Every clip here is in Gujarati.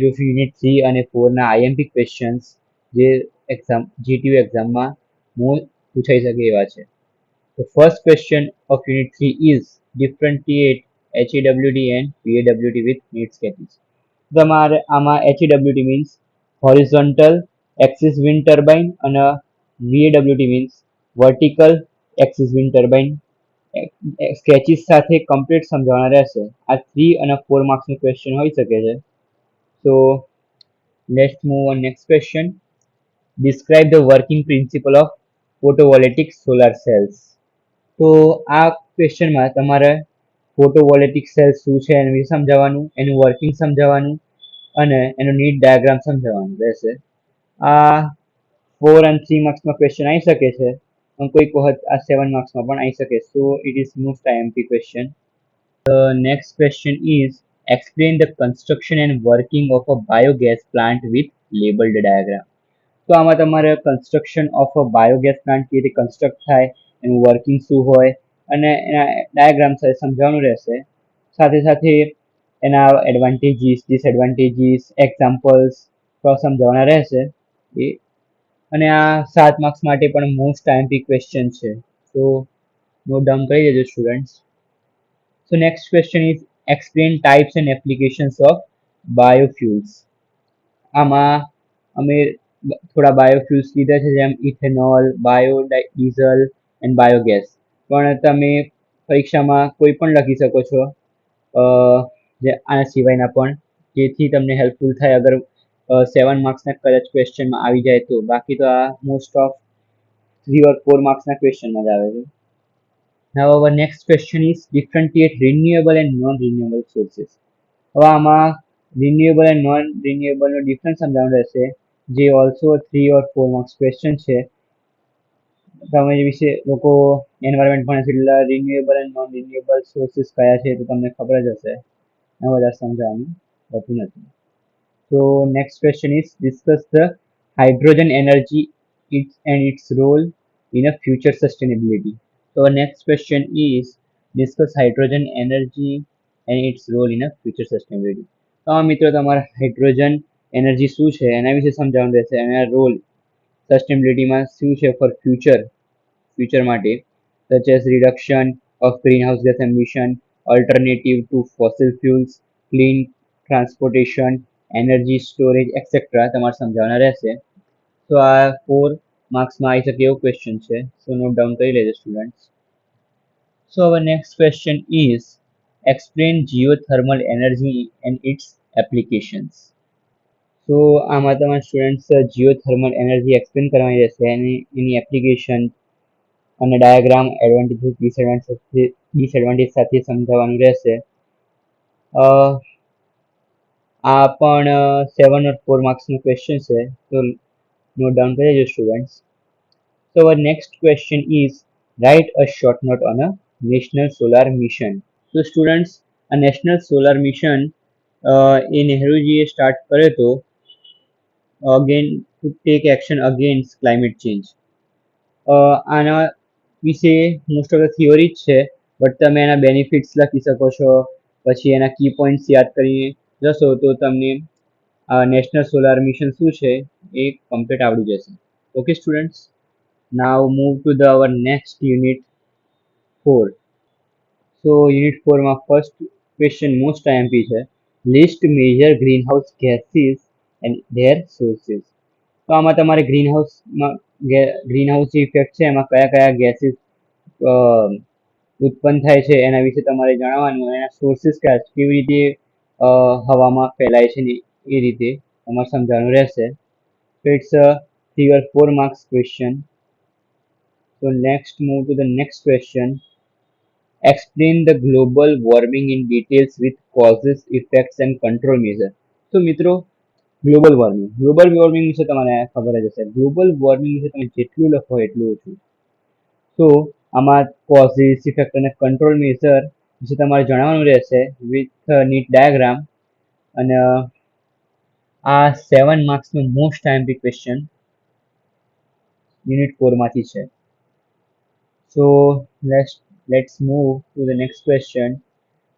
ઓફ યુનિટ 3 અને 4 ના આઈએમપી ક્વેશ્ચન્સ જે જીટીયુ એક્ઝામમાં પૂછાઈ શકે એવા છે. The first question of Unit 3 is differentiate HEWD and VAWD with neat sketches. તમારે આમાં HEWD means horizontal axis wind turbine અને VAWD means vertical axis wind turbine sketches સાથે complete સમજાવવાના રહેશે. આ 3 અને 4 માર્ક્સનો ક્વેશ્ચન હોઈ શકે છે. So let's move on next question. Describe the working principle of photovoltaic solar cells. તો આ ક્વેશ્ચનમાં તમારે ફોટોવોલ્ટેઇક સેલ શું છે એના વિશે સમજાવવાનું, એનું વર્કિંગ સમજાવવાનું અને એનો નીટ ડાયાગ્રામ સમજાવવાનું રહેશે. આ 4 અને 3 માર્ક્સમાં ક્વેશ્ચન આવી શકે છે, પણ કોઈક વખત આ 7 માર્ક્સમાં પણ આવી શકે. So it is most IMP question. The next question is explain the construction and working of a biogas plant with labeled diagram. તો આમાં તમારે construction of a biogas plant કેવી રીતે કન્સ્ટ્રક્ટ થાય, એનું વર્કિંગ શું હોય અને એના ડાયાગ્રામ સાથે સમજાવવાનું રહેશે. સાથે સાથે એના એડવાન્ટેજીસ, ડિસએડવાન્ટેજીસ, એક્ઝામ્પલ્સ સમજાવવાના રહેશે. અને આ 7 માર્ક્સ માટે પણ મોસ્ટ આઈએમપી ક્વેશ્ચન છે. તો નોટ ડાઉન કરી દેજો students. So next question is explain types and applications of biofuels. આમાં અમે થોડા બાયોફ્યુલ્સ લીધા છે, જેમ ઇથેનોલ, બાયોડીઝલ એન્ડ બાયોગેસ. પણ તમે પરીક્ષામાં કોઈ પણ લખી શકો છો જે આના સિવાયના પણ, જેથી તમને હેલ્પફુલ થાય અગર 7 માર્ક્સના કદાચ ક્વેશ્ચનમાં આવી જાય તો. બાકી તો આ મોસ્ટ ઓફ 3 or 4 માર્ક્સના ક્વેશ્ચનમાં જ આવે છે. Now our next question is differentiate renewable and non-renewable sources. હવે આમાં રિન્યુએબલ એન્ડ નોન રિન્યુએબલનો ડિફરન્સ સમજાવવાનું રહેશે, જે ઓલ્સો 3 or 4 માર્ક્સ ક્વેશ્ચન છે. તમે વિશે લોકો એન્વાયરમેન્ટ ભણે છે એટલે renewable and non renewable sources કયા છે તો તમને ખબર જ હશે. એમાં વધારે સમજાવવાનું હોતું નથી. So next question is discuss the hydrogen energy and its role in a future sustainability. So next question is discuss hydrogen energy and its role in a future sustainability. તો મિત્રો તમારે હાઇડ્રોજન એનર્જી શું છે એના વિશે સમજાવવાનું રહેશે, એના રોલ સસ્ટેનેબિલિટીમાં શું છે ફોર ફ્યુચર માટે, such as reduction of greenhouse gas emission, alternative to fossil fuels, clean transportation, energy storage, etc. તમારે સમજાવવાના રહેશે. તો આ 4 માર્ક્સમાં આવી શકે એવો ક્વેશ્ચન છે. સો નોટ ડાઉન કરી લેજો students. So our next question is explain geothermal energy and its applications. So આમાં તમારા સ્ટુડન્ટ્સ જીઓથર્મલ એનર્જી એક્સપ્લેન કરવાની રહેશે, એની એપ્લિકેશન અને ડાયાગ્રામ, એડવાન્ટેજીસ, ડિસએડવાન્ટેજ સાથે સમજાવવાનું રહેશે. આ પણ 7 or 4 માર્ક્સનો ક્વેશ્ચન છે, તો નોટ ડાઉન કરી દેજો students. So our next question is write a short note on a national solar mission. તો સ્ટુડન્ટ્સ આ નેશનલ સોલાર મિશન એ નહેરુજીએ સ્ટાર્ટ કર્યો હતો again to take action against climate change. આના વિશે મોસ્ટ ઓફ ધ થિયોરી જ છે, બટ તમે એના બેનિફિટ્સ લખી શકો છો, પછી એના કી પોઈન્ટ્સ યાદ કરીને જશો તો તમને આ નેશનલ સોલાર મિશન શું છે એ કમ્પ્લીટ આવડી જશે. Okay students, now move to the our next unit 4. So unit 4માં ફર્સ્ટ ક્વેશ્ચન મોસ્ટ આઈએમપી છે, list major greenhouse gases and their sources. તો આમાં તમારે ગ્રીનહાઉસ જે ઇફેક્ટ છે એમાં કયા કયા ગેસીસ ઉત્પન્ન થાય છે એના વિશે તમારે જણાવવાનું, એના સોર્સિસ કયા છે, કેવી રીતે હવામાં ફેલાય છે ને એ રીતે તમારે સમજાવવાનું રહેશે. So it's a 3 or 4 marks question. So next move to the next question. Explain the global warming in details with causes, effects and control measures. તો મિત્રો ગ્લોબલ વોર્મિંગ વિશે તમારે ખબર જ હશે. ગ્લોબલ વોર્મિંગ વિશે તમે જેટલું લખો એટલું ઓછું. તો આમાં કોઝિસ, ઇફેક્ટ અને કંટ્રોલ મેઝર વિશે તમારે જણાવવાનું રહેશે વિથ નીટ ડાયાગ્રામ. અને આ 7 માર્ક્સનું મોસ્ટ આઈએમપી ક્વેશ્ચન યુનિટ 4 માંથી છે. So let's move to the next question.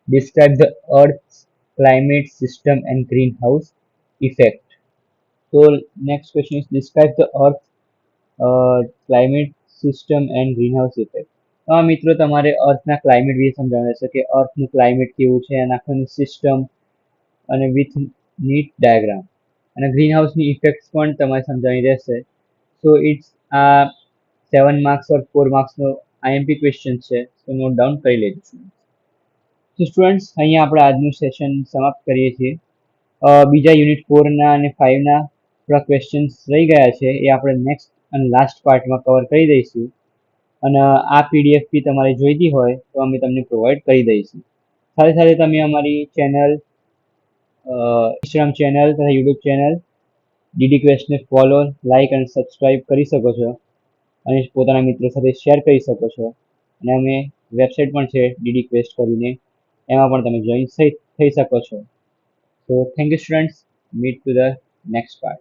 Describe the Earth's climate system and greenhouse effect. So next question is describe the earth climate system and greenhouse effect. મિત્રો તમારે અર્થના ક્લાઇમેટ વિશે સમજાવવાનું રહેશે કે અર્થનું ક્લાઇમેટ કેવું છે અને આખું સિસ્ટમ અને વિથ નીટ ડાયાગ્રામ અને ગ્રીન હાઉસની ઇફેક્ટ્સ પણ તમારે સમજાવવાની રહેશે. સો ઇટ્સ આ 7 માર્ક્સ ઓર 4 માર્ક્સનો આઈએમપી ક્વેશ્ચન છે, તો નોટ ડાઉન કરી લેજો. તો સ્ટુડન્ટ્સ અહીંયા આપણે આજનું સેશન સમાપ્ત કરીએ છીએ. બીજા યુનિટ 4ના અને 5ના થોડા ક્વેશ્ચન્સ રહી ગયા છે, એ આપણે નેક્સ્ટ અને લાસ્ટ પાર્ટમાં કવર કરી દઈશું. અને આ પીડીએફ બી તમારે જોઈતી હોય તો અમે તમને પ્રોવાઈડ કરી દઈશું. સાથે સાથે તમે અમારી ચેનલ, ઇન્સ્ટાગ્રામ ચેનલ તથા યુટ્યુબ ચેનલ ડીડી ક્વેસ્ટને ફોલો, લાઇક અને સબસ્ક્રાઇબ કરી શકો છો અને પોતાના મિત્રો સાથે શેર કરી શકો છો. અને અમે વેબસાઇટ પણ છે ડીડી ક્વેસ્ટ કરીને, એમાં પણ તમે જોઈન થઈ શકો છો. So thank you students, meet to the next part.